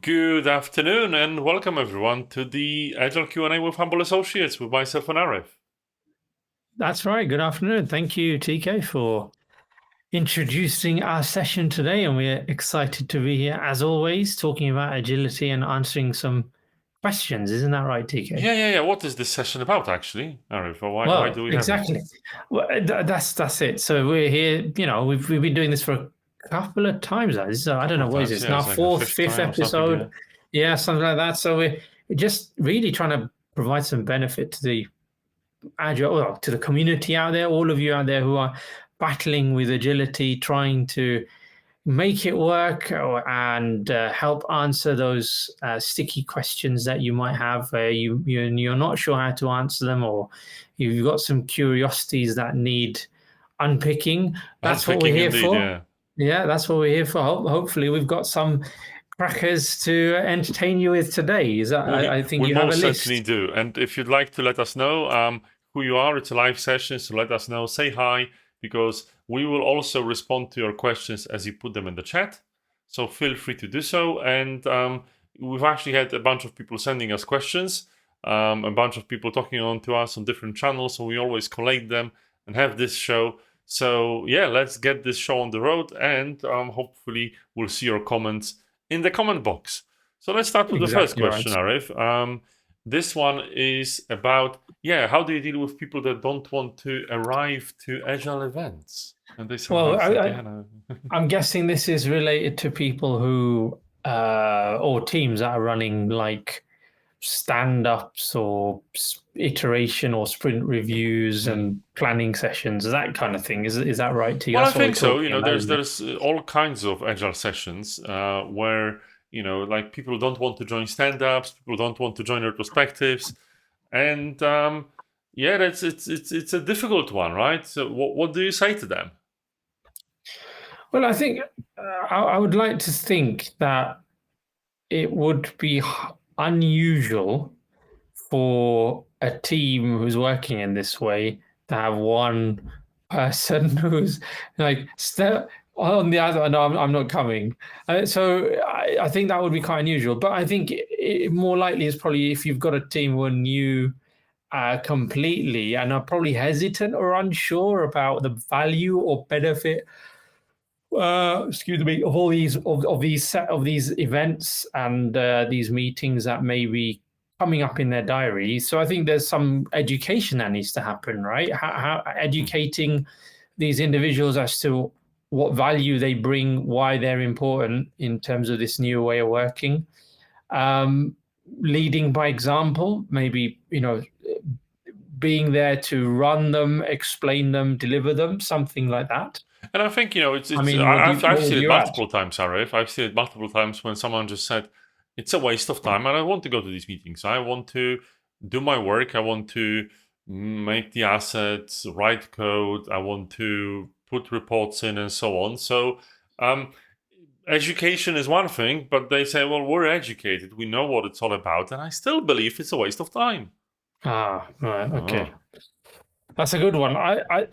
Good afternoon and welcome everyone to the Agile Q&A with Humble Associates with myself and Arif. That's right. Good afternoon. Thank you, TK, for introducing our session today. And we're excited to be here, as always, talking about agility and answering some questions. Isn't that right, TK? Yeah. What is this session about, actually, Arif? Why do we have exactly. it? Well, that's it. So we're here. We've been doing this for a couple of times now. I don't know what is this now, It's like the fourth, fifth fifth time or something, episode. Yeah, something like that. So we're just really trying to provide some benefit to the Agile, well, to the community out there, all of you out there who are battling with agility, trying to make it work and help answer those sticky questions that you might have. You're not sure how to answer them, or you've got some curiosities that need unpicking. That's what we're Unpicking here indeed, for. yeah. Yeah, that's what we're here for. Hopefully, we've got some crackers to entertain you with today. I think We you have a most list. certainly do. And if you'd like to let us know who you are, it's a live session, so let us know. Say hi, because we will also respond to your questions as you put them in the chat. So feel free to do so. And we've actually had a bunch of people sending us questions, a bunch of people talking on to us on different channels. So we always collate them and have this show. So yeah, let's get this show on the road, and hopefully we'll see your comments in the comment box. So let's start with the first Exactly question, right. Arif. This one is about, how do you deal with people that don't want to arrive to Agile events? And they somehow Well, think, I'm guessing this is related to people who or teams that are running like stand-ups or iteration or sprint reviews and planning sessions, that kind of thing. Is that right to you? Well, I That's what we're think so. talking about, isn't it? There's all kinds of Agile sessions where, like people don't want to join stand-ups, people don't want to join retrospectives. And it's a difficult one, right? So what do you say to them? Well, I think I would like to think that it would be unusual for a team who's working in this way to have one person who's like step on the other. No, I'm not coming. So I think that would be quite unusual. But I think more likely is probably if you've got a team who are new completely and are probably hesitant or unsure about the value or benefit excuse me, of all these of these events and these meetings that may be coming up in their diary. So I think there's some education that needs to happen, right? How educating these individuals as to what value they bring, why they're important in terms of this new way of working. Leading by example, maybe being there to run them, explain them, deliver them, something like that. And I think, I mean, what I've would seen it you add? multiple times, Arif. I've seen it multiple times when someone just said, it's a waste of time and I want to go to these meetings. I want to do my work. I want to make the assets, write code. I want to put reports in and so on. So education is one thing, but they say, well, we're educated. We know what it's all about. And I still believe it's a waste of time. Ah, right, okay. Oh. That's a good one. I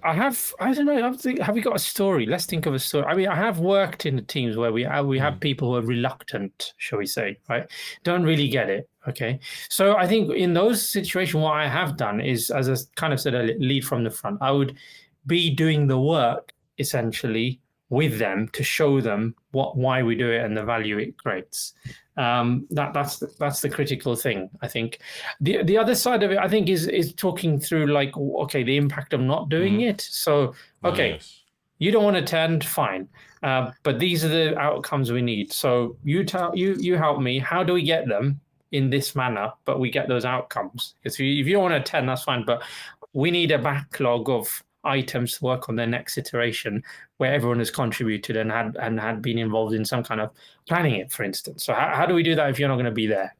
don't know. Have we got a story? Let's think of a story. I mean, I have worked in the teams where we have people who are reluctant, shall we say, right? Don't really get it. Okay. So I think in those situations, what I have done is, as I kind of said earlier, lead from the front. I would be doing the work essentially with them to show them why we do it and the value it creates. That's the critical thing, I think. The other side of it, I think, is talking through like, okay, the impact of not doing it. So, okay, Yes. you don't want to attend, fine, but these are the outcomes we need. So you help me. How do we get them in this manner? But we get those outcomes. If you don't want to attend, that's fine. But we need a backlog of items to work on their next iteration where everyone has contributed and had been involved in some kind of planning it, for instance. So how do we do that if you're not going to be there?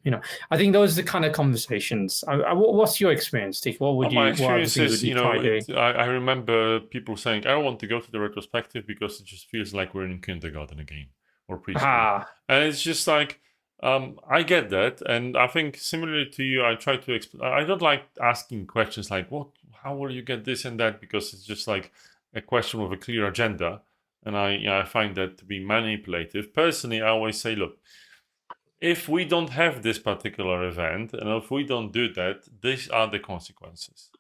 I think those are the kind of conversations. What's your experience, Steve? What My other experience things is, would you try doing? I remember people saying, I don't want to go to the retrospective because it just feels like we're in kindergarten again or preschool. Ah, And it's just like, I get that. And I think similarly to you, I try to explain. I don't like asking questions like, how will you get this and that? Because it's just like a question with a clear agenda. And I find that to be manipulative. Personally, I always say, look, if we don't have this particular event, and if we don't do that, these are the consequences.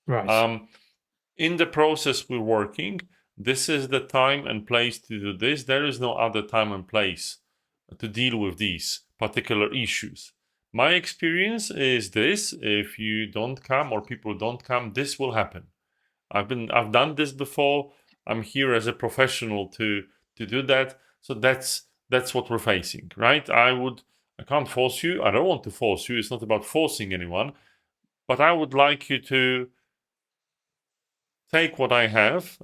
Right. In the process we're working, this is the time and place to do this. There is no other time and place to deal with these particular issues. My experience is this: if you don't come or people don't come, this will happen. I've done this before. I'm here as a professional to do that. So that's what we're facing, right? I can't force you. I don't want to force you. It's not about forcing anyone, but I would like you to take what I have,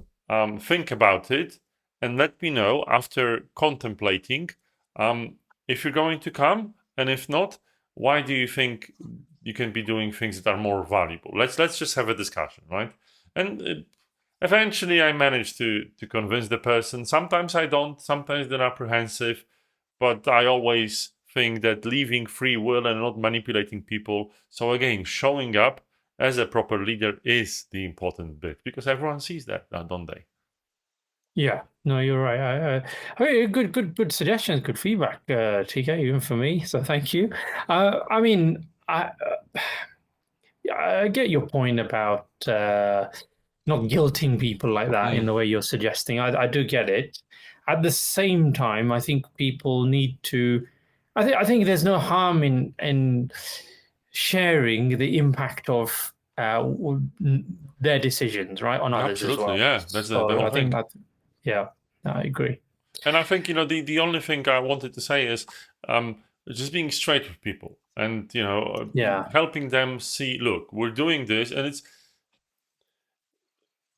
think about it, and let me know after contemplating if you're going to come, and if not, why do you think you can be doing things that are more valuable? Let's just have a discussion, right? And eventually, I manage to convince the person. Sometimes I don't. Sometimes they're apprehensive, but I always think that leaving free will and not manipulating people. So again, showing up as a proper leader is the important bit, because everyone sees that, don't they? Yeah, no, you're right. Good suggestions, good feedback, TK, even for me. So thank you. I mean, I get your point about not guilting people like that in the way you're suggesting. I do get it. At the same time, I think people need to. I think there's no harm in sharing the impact of their decisions, right, on others as Absolutely, well. yeah. That's the So whole I think thing. that, yeah, I agree. And I think, the only thing I wanted to say is just being straight with people, and Yeah. helping them see, look, we're doing this, and it's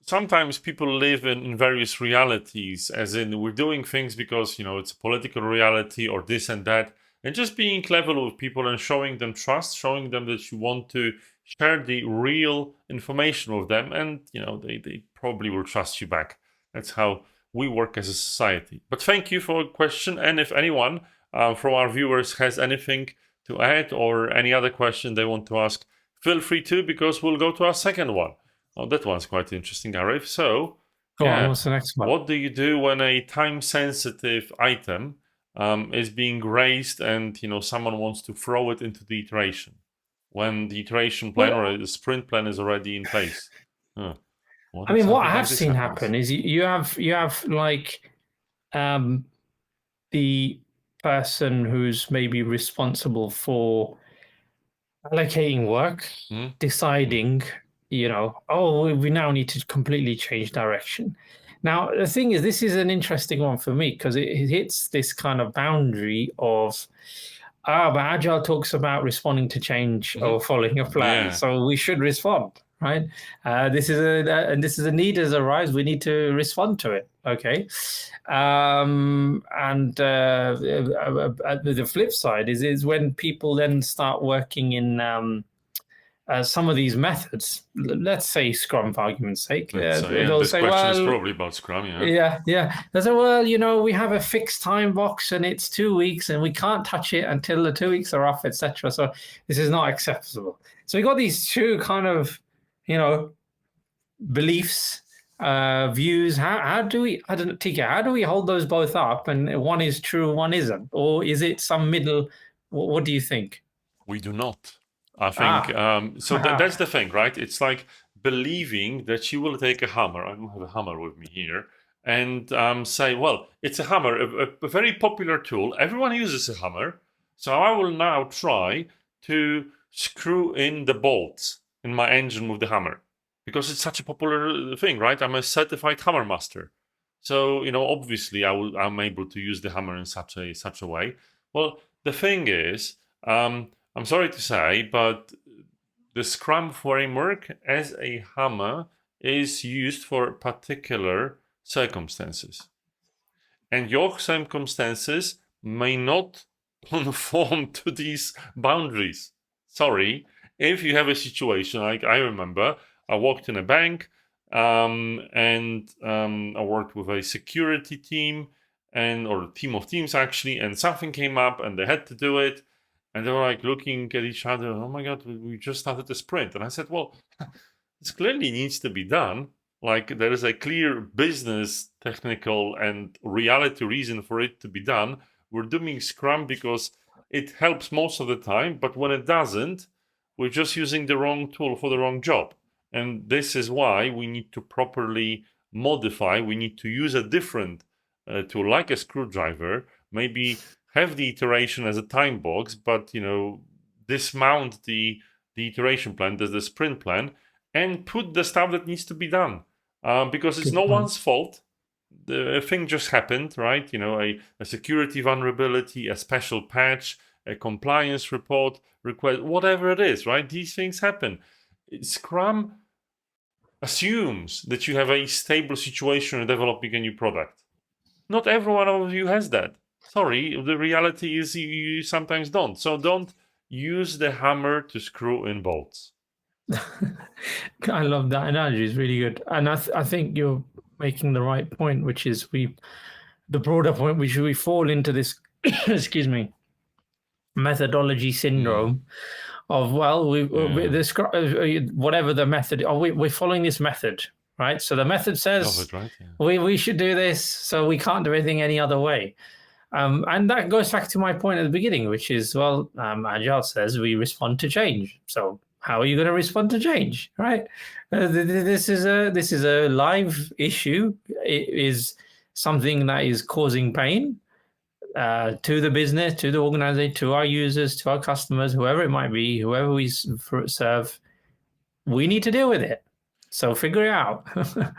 sometimes people live in various realities, as in we're doing things because it's a political reality or this and that, and just being clever with people and showing them trust, showing them that you want to share the real information with them, and they probably will trust you back. That's how we work as a society. But thank you for the question, and if anyone from our viewers has anything to add or any other question they want to ask, feel free to, because we'll go to our second one. Oh, that one's quite interesting, Arif. So, Go on. yeah, What's the next one? what do you do when a time-sensitive item is being raised, and someone wants to throw it into the iteration when the iteration plan Well, or the sprint plan is already in place? Huh. What I if mean, what I something like have this seen happens? happen is you have like um, the person who's maybe responsible for allocating work, Hmm? deciding, oh, we now need to completely change direction. Now, the thing is, this is an interesting one for me because it hits this kind of boundary of, but Agile talks about responding to change Hmm? or following a plan, Yeah, so we should respond, right? And this is a need as arise. We need to respond to it. Okay, and the flip side is when people then start working in some of these methods. Let's say Scrum, for argument's sake, let's say, yeah, they'll this say, question is well, probably about Scrum, yeah. yeah, yeah. They say, well, we have a fixed time box and it's 2 weeks and we can't touch it until the 2 weeks are off, etc. So this is not acceptable. So we got these two kind of, you know, beliefs, views. How do we? I don't know, TK. How do we hold those both up? And one is true, one isn't, or is it some middle? What do you think? We do not. I think Ah, so. That's the thing, right? It's like believing that you will take a hammer. I don't have a hammer with me here, and say, "Well, it's a hammer, a very popular tool. Everyone uses a hammer, so I will now try to screw in the bolts in my engine with the hammer because it's such a popular thing, right? I'm a certified hammer master, so obviously, I'm able to use the hammer in such a way. Well, the thing is. I'm sorry to say, but the Scrum framework as a hammer is used for particular circumstances. And your circumstances may not conform to these boundaries. Sorry, if you have a situation like I remember, I worked in a bank and I worked with a security team or a team of teams actually, and something came up and they had to do it. And they were like looking at each other, oh my God, we just started a sprint. And I said, well, this clearly needs to be done. Like there is a clear business, technical, and reality reason for it to be done. We're doing Scrum because it helps most of the time, but when it doesn't, we're just using the wrong tool for the wrong job. And this is why we need to properly modify. We need to use a different tool, like a screwdriver, maybe have the iteration as a time box, but dismount the iteration plan, the sprint plan, and put the stuff that needs to be done. Because it's Good no point. one's fault. The thing just happened, right? A security vulnerability, a special patch, a compliance report request, whatever it is, right? These things happen. Scrum assumes that you have a stable situation in developing a new product. Not every one of you has that. Sorry, the reality is you sometimes don't. So don't use the hammer to screw in bolts. I love that analogy. It's really good, and I think you're making the right point, which is the broader point, which we fall into this excuse me, methodology syndrome of, well, whatever the method, we're following this method, right? So the method says right? we should do this, so we can't do anything any other way. And that goes back to my point at the beginning, which is, well, Agile says we respond to change. So how are you going to respond to change, right? This is a live issue. It is something that is causing pain to the business, to the organization, to our users, to our customers, whoever it might be, whoever we serve. We need to deal with it. So figure it out.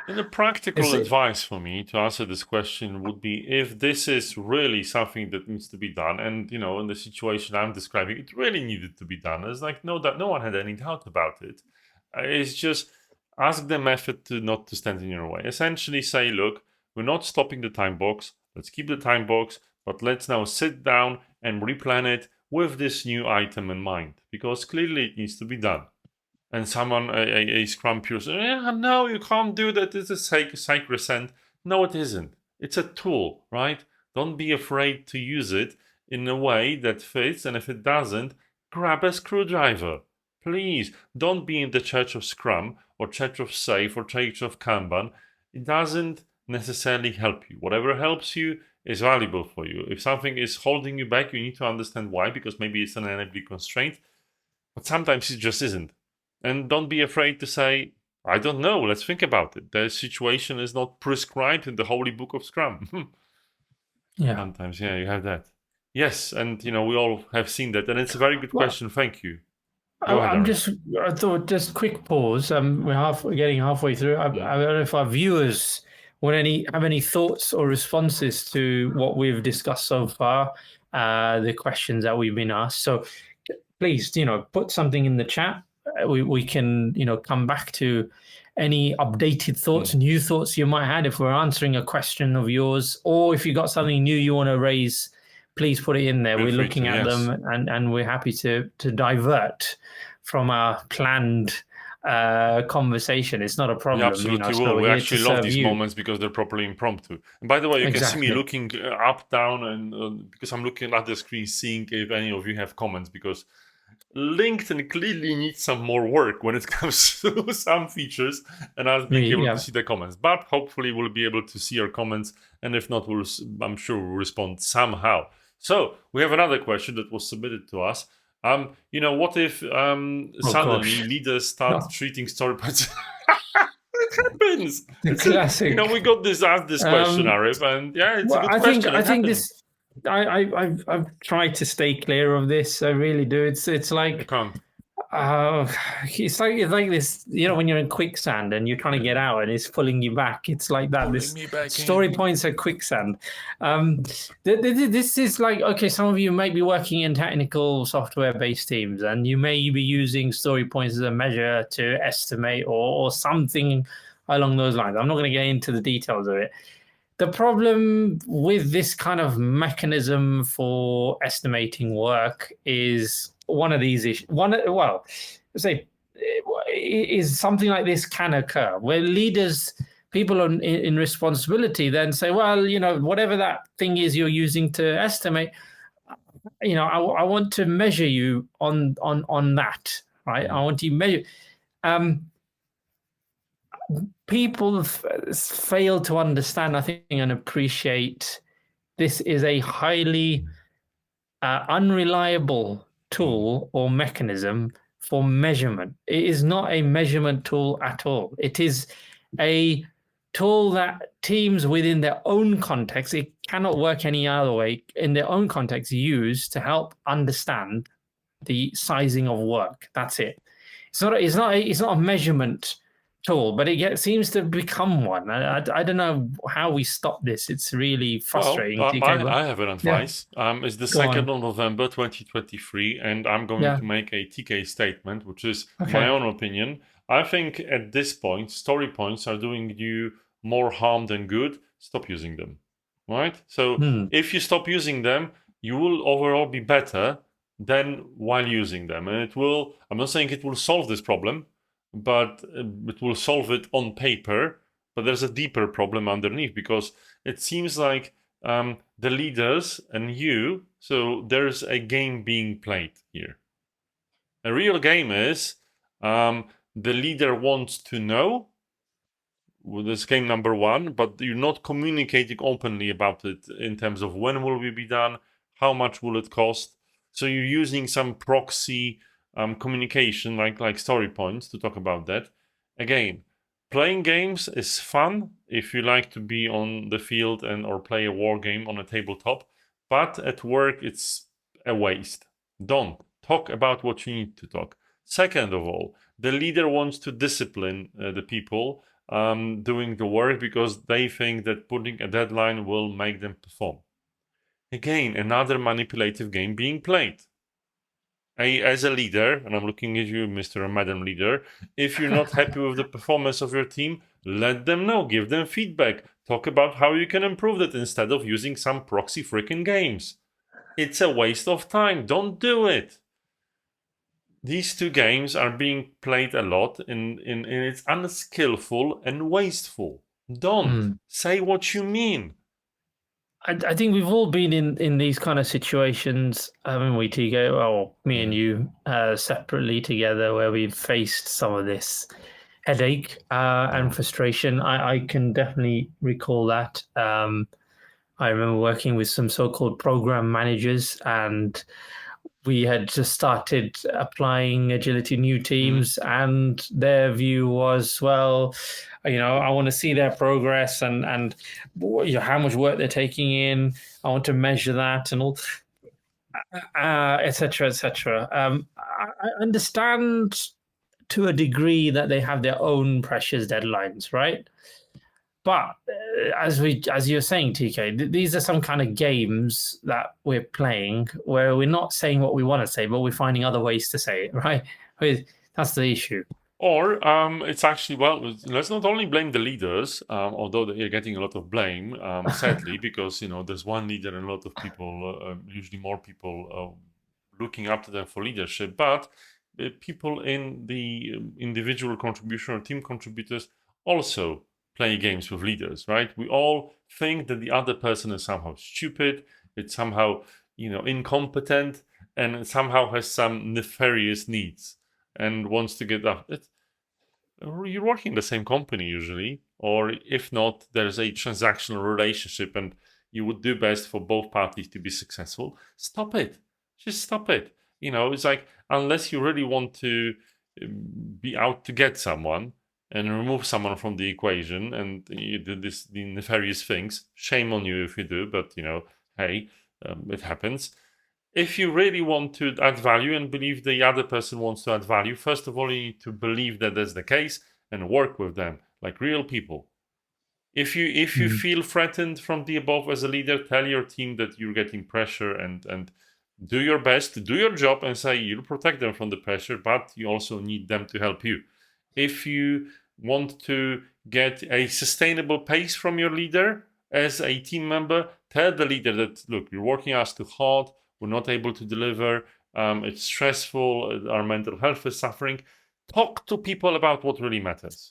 And the practical advice for me to answer this question would be, if this is really something that needs to be done, and in the situation I'm describing, it really needed to be done. It's like no one had any doubt about it. It's just ask the method not to stand in your way. Essentially say, look, we're not stopping the time box. Let's keep the time box, but let's now sit down and replan it with this new item in mind, because clearly it needs to be done. And someone, a Scrum pure, says, no, you can't do that. This is sacrosanct. No, it isn't. It's a tool, right? Don't be afraid to use it in a way that fits. And if it doesn't, grab a screwdriver. Please don't be in the church of Scrum or church of Safe or church of Kanban. It doesn't necessarily help you. Whatever helps you is valuable for you. If something is holding you back, you need to understand why, because maybe it's an enabling constraint, but sometimes it just isn't. And don't be afraid to say, I don't know, let's think about it. The situation is not prescribed in the holy book of Scrum. Yeah. Sometimes, you have that. Yes, and we all have seen that. And it's a very good question. Thank you. Go ahead, I thought, just quick pause. We're getting halfway through. I don't know if our viewers have any thoughts or responses to what we've discussed so far, the questions that we've been asked. So please, put something in the chat. We can, come back to any updated thoughts, new thoughts you might have if we're answering a question of yours, or if you got something new you want to raise, please put it in there. We're looking at them, and we're happy to divert from our planned conversation. It's not a problem. We absolutely will. We actually love these moments because they're properly impromptu. And by the way, you can see me looking up, down, and because I'm looking at the screen, seeing if any of you have comments, because LinkedIn clearly needs some more work when it comes to some features and us being able to see the comments. But hopefully we'll be able to see your comments, and if not, I'm sure we'll respond somehow. So we have another question that was submitted to us. What if suddenly leaders start treating story points? It happens. It's classic. We got asked this question, Arif, and it's a good question. I think this. I've tried to stay clear of this. I really do. It's like it's like this. When you're in quicksand and you're trying to get out and it's pulling you back. It's like that. This story points are quicksand. This is like, okay, some of you may be working in technical software-based teams, and you may be using story points as a measure to estimate or something along those lines. I'm not going to get into the details of it. The problem with this kind of mechanism for estimating work is one of these issues. Is something like this can occur where leaders, people in responsibility, then say, well, whatever that thing is you're using to estimate, I want to measure you on that, right? I want to measure. People fail to understand, I think, and appreciate this is a highly unreliable tool or mechanism for measurement. It is not a measurement tool at all. It is a tool that teams within their own context, it cannot work any other way, in their own context, use to help understand the sizing of work. That's it. It's not a measurement tool, but seems to become one. I don't know how we stop this. It's really Well, frustrating, TK. But I have an yeah, advice. It's the go 2nd on. of November 2023, and I'm going Yeah. to make a TK statement, which is my Okay. own opinion. I think at this point, story points are doing you more harm than good. Stop using them. Right? So Hmm. if you stop using them, you will overall be better than while using them. And I'm not saying it will solve this problem, but it will solve it on paper. But there's a deeper problem underneath because it seems like the leaders and you, so there's a game being played here. A real game is the leader wants to know, well, this game number one, but you're not communicating openly about it in terms of when will we be done, how much will it cost. So you're using some proxy communication like story points to talk about that. Again, playing games is fun if you like to be on the field and or play a war game on a tabletop, but at work it's a waste. Don't talk about what you need to talk. Second of all, the leader wants to discipline the people doing the work because they think that putting a deadline will make them perform. Again, another manipulative game being played. As a leader, and I'm looking at you, Mr. and Madam Leader, if you're not happy with the performance of your team, let them know, give them feedback, talk about how you can improve that instead of using some proxy freaking games. It's a waste of time. Don't do it. These two games are being played a lot and it's unskillful and wasteful. Don't say what you mean. I think we've all been in these kind of situations, haven't we, TK? Well, me and you separately together, where we've faced some of this headache and frustration. I can definitely recall that. I remember working with some so-called program managers, and we had just started applying agility new teams, and their view was, well, I want to see their progress and how much work they're taking in. I want to measure that and all, etc., etc. I understand to a degree that they have their own precious deadlines, right? But as you're saying, TK, these are some kind of games that we're playing where we're not saying what we want to say, but we're finding other ways to say it, right? That's the issue. Or it's actually, well, let's not only blame the leaders, although they're getting a lot of blame, sadly, because, there's one leader and a lot of people, usually more people looking up to them for leadership, but people in the individual contribution or team contributors also play games with leaders, right? We all think that the other person is somehow stupid, it's somehow, incompetent, and it somehow has some nefarious needs and wants to get up. You're working in the same company usually, or if not, there's a transactional relationship and you would do best for both parties to be successful. Stop it. Just stop it. It's like, unless you really want to be out to get someone and remove someone from the equation and you do the nefarious things, shame on you if you do, but hey, it happens. If you really want to add value and believe the other person wants to add value, first of all, you need to believe that that's the case and work with them like real people. If you feel threatened from the above as a leader, tell your team that you're getting pressure and do your best to do your job and say you'll protect them from the pressure, but you also need them to help you. If you want to get a sustainable pace from your leader as a team member, tell the leader that, look, you're working us too hard, we're not able to deliver, it's stressful, our mental health is suffering. Talk to people about what really matters.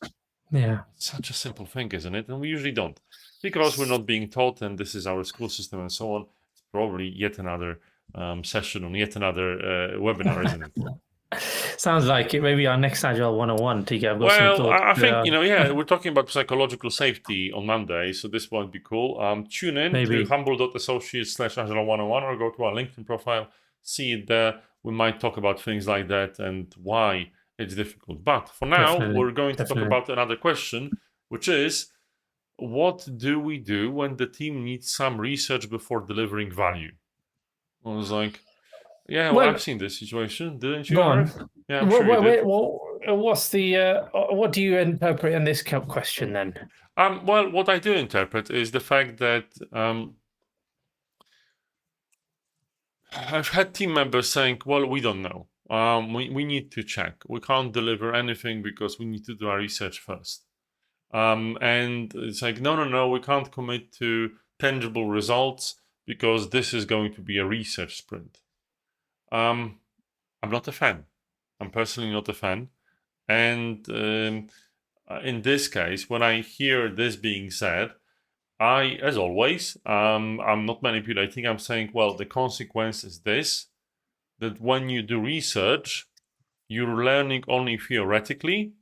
Yeah. Such a simple thing, isn't it? And we usually don't, because we're not being taught, and this is our school system and so on. It's probably yet another session on yet another webinar, isn't it? Sounds like it. Maybe our next Agile 101 to get. I've got some Well, thoughts. I think, we're talking about psychological safety on Monday, so this might be cool. Tune in to Maybe humble.associates/Agile101 or go to our LinkedIn profile, see it there. We might talk about things like that and why it's difficult. But for now, definitely, we're going to talk definitely. about another question, which is what do we do when the team needs some research before delivering value? I was like, yeah, well, I've Well, seen this situation, didn't you, go on. Arif? Yeah, I'm sure you did. What's the what do you interpret in this question then? Well, what I do interpret is the fact that I've had team members saying, well, we don't know. We need to check. We can't deliver anything because we need to do our research first. And it's like, no, we can't commit to tangible results because this is going to be a research sprint. I'm not a fan. I'm personally not a fan. And in this case, when I hear this being said, as always, I'm not manipulating. I'm saying, well, the consequence is this, that when you do research, you're learning only theoretically,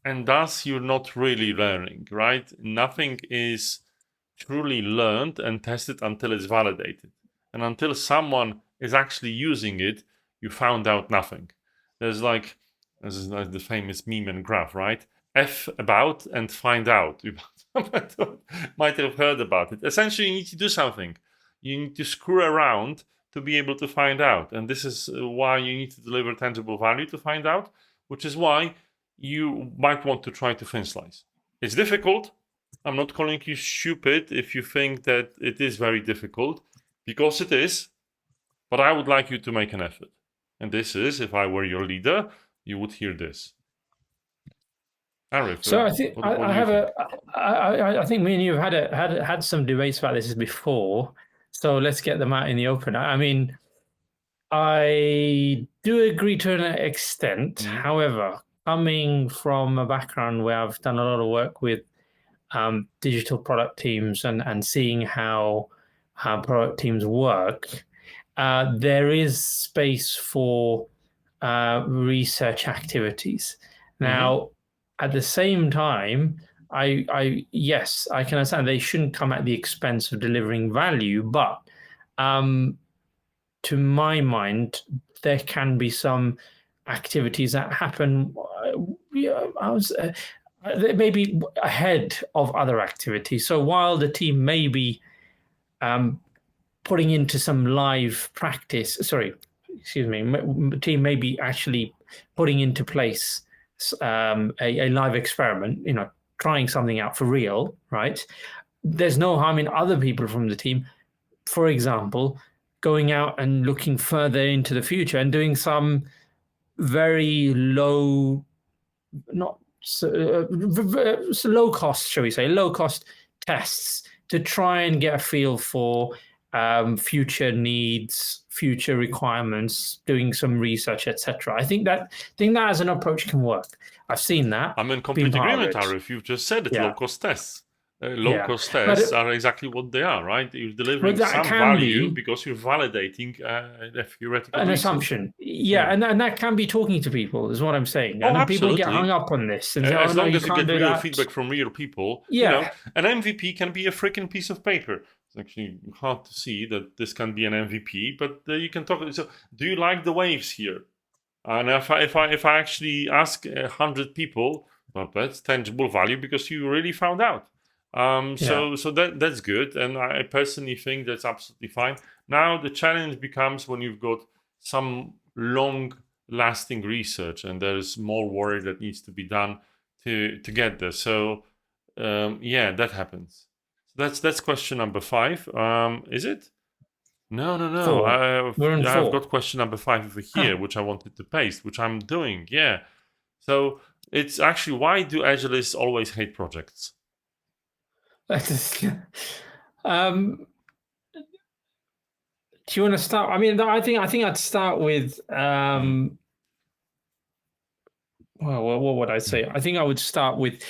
and thus you're not really learning, right? Nothing is truly learned and tested until it's validated. And until someone is actually using it, you found out nothing. There's like, this is like the famous meme and graph, right? F about and find out. You might have heard about it. Essentially, you need to do something. You need to screw around to be able to find out. And this is why you need to deliver tangible value to find out, which is why you might want to try to thin slice. It's difficult. I'm not calling you stupid if you think that it is very difficult, because it is, but I would like you to make an effort. And this is, if I were your leader, you would hear this. Arif, So I think what I do you have think? I think me and you have had some debates about this before. So let's get them out in the open. I mean, I do agree to an extent. Mm, However, coming from a background where I've done a lot of work with digital product teams and seeing how product teams work, there is space for research activities. mm-hmm, Now, at the same time, yes, I can understand they shouldn't come at the expense of delivering value, but um, to my mind, there can be some activities that happen. I was maybe ahead of other activities. So while the team may be um, putting into some live practice, sorry, excuse me, the team may be actually putting into place a live experiment, trying something out for real, right? There's no harm in other people from the team, for example, going out and looking further into the future and doing some very low, not so low cost, shall we say, low cost tests to try and get a feel for future needs, future requirements, doing some research, etc. I think that as an approach can work. I've seen that, I'm in been complete part of agreement, it. Arif. You've just said it, Yeah, low-cost tests. yeah, Low-cost but tests are exactly what they are, right? You're but delivering that some can value be because you're validating a theoretical an research. assumption. Yeah, Yeah. and that can be talking to people, is what I'm saying. Oh, And then people get hung absolutely. up on this and say, "Oh As no, long you as you can't get do real that." feedback from real people, Yeah, an MVP can be a freaking piece of paper. It's actually hard to see that this can be an MVP, but you can talk. So, do you like the waves here? And if I actually ask 100 people, well, that's tangible value because you really found out. yeah, So that's good, and I personally think that's absolutely fine. Now the challenge becomes when you've got some long-lasting research, and there's more work that needs to be done to get there. So yeah, that happens. So that's question number 5. Is it? No, no, no. 4. We're in I've 4. got question number 5 over Huh. here, which I wanted to paste, which I'm doing. Yeah. So it's actually, why do Agilists always hate projects? um, do you want to start? I mean, I think I'd start with Mm, well, what would I say? I think I would start with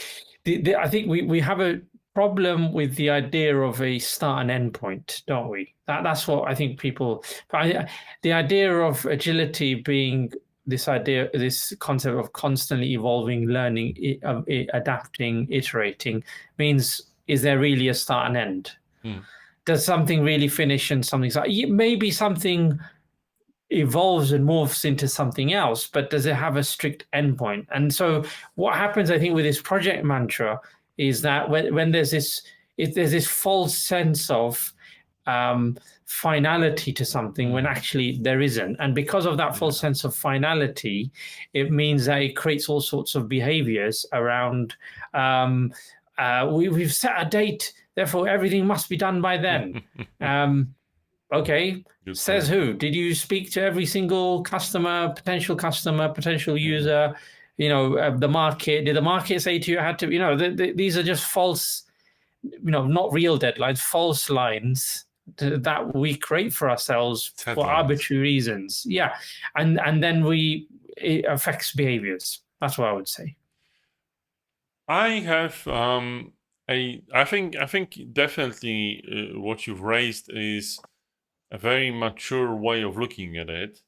I think we have a problem with the idea of a start and end point, don't we? That's what I think people. The idea of agility being this idea, this concept of constantly evolving, learning, adapting, iterating means, is there really a start and end? Does something really finish and something's like, maybe something evolves and morphs into something else, but does it have a strict endpoint? And so what happens, I think, with this project mantra is that when there's this false sense of finality to something when actually there isn't. And because of that false sense of finality, it means that it creates all sorts of behaviors around we've set a date, therefore everything must be done by then. Okay, says who? Did you speak to every single potential user, the market? Did the market say to you, had to, these are just false, not real deadlines, false lines that we create for ourselves for arbitrary reasons. Yeah. And then it affects behaviors. That's what I would say. I have I think definitely what you've raised is a very mature way of looking at it,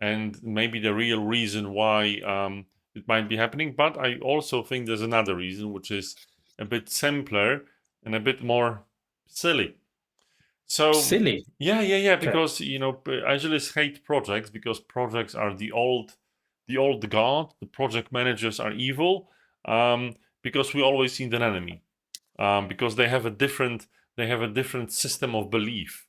and maybe the real reason why it might be happening. But I also think there's another reason, which is a bit simpler and a bit more silly. So silly. Yeah. Because Agilists hate projects because projects are the old god. The project managers are evil because we always need an enemy. Because they have a different system of belief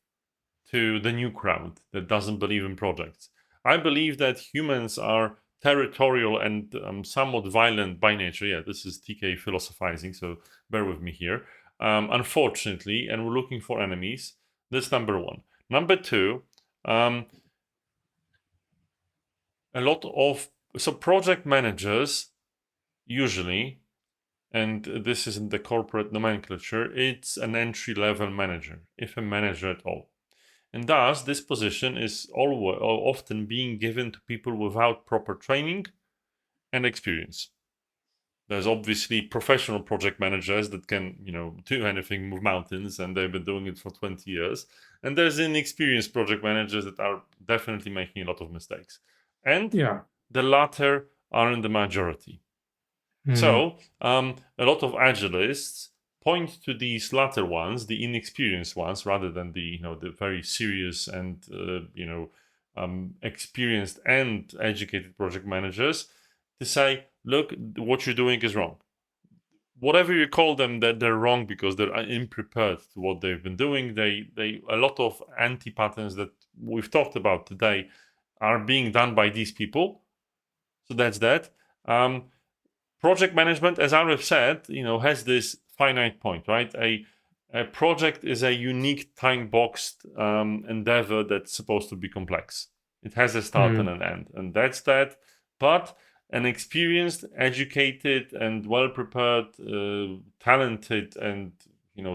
to the new crowd that doesn't believe in projects. I believe that humans are territorial and somewhat violent by nature. Yeah, this is TK philosophizing, so bear with me here. Unfortunately, and we're looking for enemies. That's number one. Number two, a lot of project managers usually, and this isn't the corporate nomenclature, it's an entry-level manager, if a manager at all. And thus, this position is often being given to people without proper training and experience. There's obviously professional project managers that can, do anything, move mountains, and they've been doing it for 20 years. And there's inexperienced project managers that are definitely making a lot of mistakes. And the latter are in the majority. So, a lot of Agilists point to these latter ones, the inexperienced ones, rather than the very serious and experienced and educated project managers, to say, look, what you're doing is wrong. Whatever you call them, that they're wrong because they're unprepared to what they've been doing. A lot of anti-patterns that we've talked about today are being done by these people. So that's that. Project management, as Arif said, has this finite point, right? A project is a unique time-boxed endeavor that's supposed to be complex. It has a start and an end, and that's that. But an experienced, educated, and well-prepared, talented, and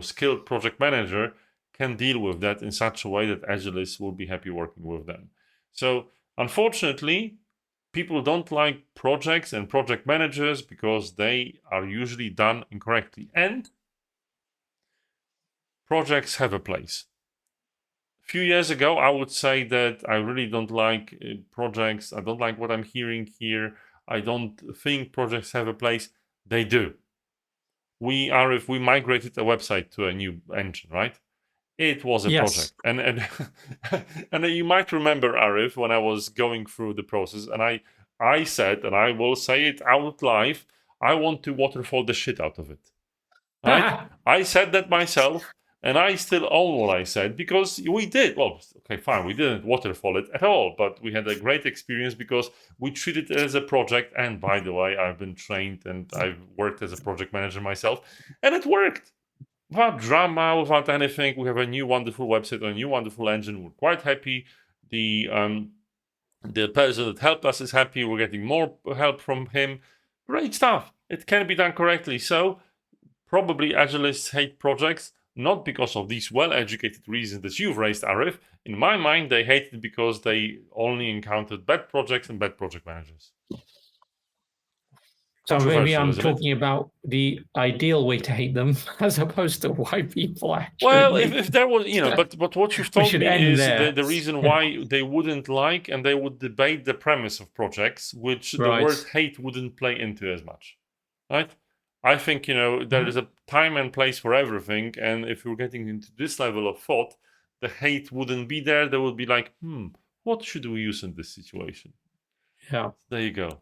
skilled project manager can deal with that in such a way that Agilists will be happy working with them. So, unfortunately, people don't like projects and project managers because they are usually done incorrectly. And projects have a place. A few years ago, I would say that I really don't like projects. I don't like what I'm hearing here. I don't think projects have a place. They do. If we migrated a website to a new engine, right? It was a project. And and you might remember, Arif, when I was going through the process, and I said, and I will say it out live, I want to waterfall the shit out of it. Right? I said that myself, and I still own what I said because we did. Well, okay, fine, we didn't waterfall it at all, but we had a great experience because we treated it as a project. And by the way, I've been trained and I've worked as a project manager myself, and it worked. Without drama, without anything, we have a new wonderful website, a new wonderful engine. We're quite happy. The person that helped us is happy. We're getting more help from him. Great stuff. It can be done correctly. So probably Agilists hate projects, not because of these well-educated reasons that you've raised, Arif. In my mind, they hate it because they only encountered bad projects and bad project managers. So maybe I'm isn't it? talking about the ideal way to hate them as opposed to why people actually. Well, hate if them. there was, but what you've We told should me end is there. the reason Yeah. why they wouldn't like and they would debate the premise of projects, which the Right. word hate wouldn't play into as much, right? I think there is a time and place for everything, and if you're getting into this level of thought, the hate wouldn't be there. There would be like, what should we use in this situation? Yeah. There you go.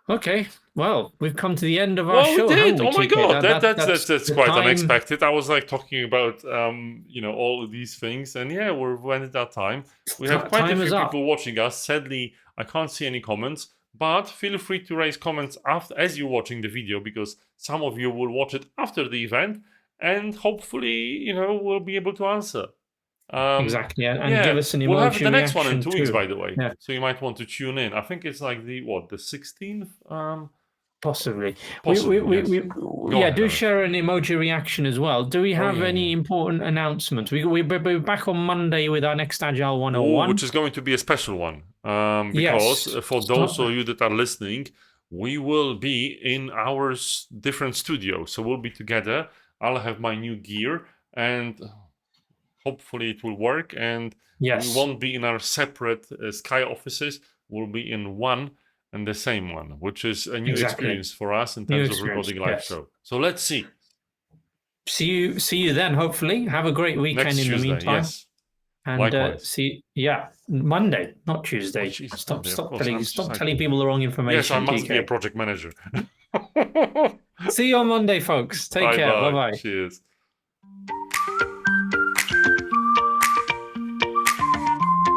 Okay. Well, we've come to the end of our show. We did. We, Oh my TK? god, that's quite time. unexpected. I was like talking about all of these things, and yeah, we're at that time. We have quite a few people watching us. Sadly, I can't see any comments, but feel free to raise comments after as you're watching the video, because some of you will watch it after the event, and hopefully, we'll be able to answer. Exactly, and give us an emoji. We'll have the next one in 2 weeks, too. by the way. Yeah. So you might want to tune in. I think it's like the 16th. Possibly. Yes. Do share an emoji reaction as well. Do we have any important announcements? We're back on Monday with our next Agile 101. Which is going to be a special one. Because for those of you that are listening, we will be in our different studios. So we'll be together. I'll have my new gear, and hopefully it will work. And we won't be in our separate Sky offices. We'll be in one and the same one, which is a new experience for us in terms of recording live show. So let's see. See you then, hopefully. Have a great weekend next in Tuesday, the meantime. Yes. And likewise. Monday, not Tuesday. Stop telling people the wrong information. Yes, I must be a project manager. See you on Monday, folks. Take care. Bye-bye. Cheers.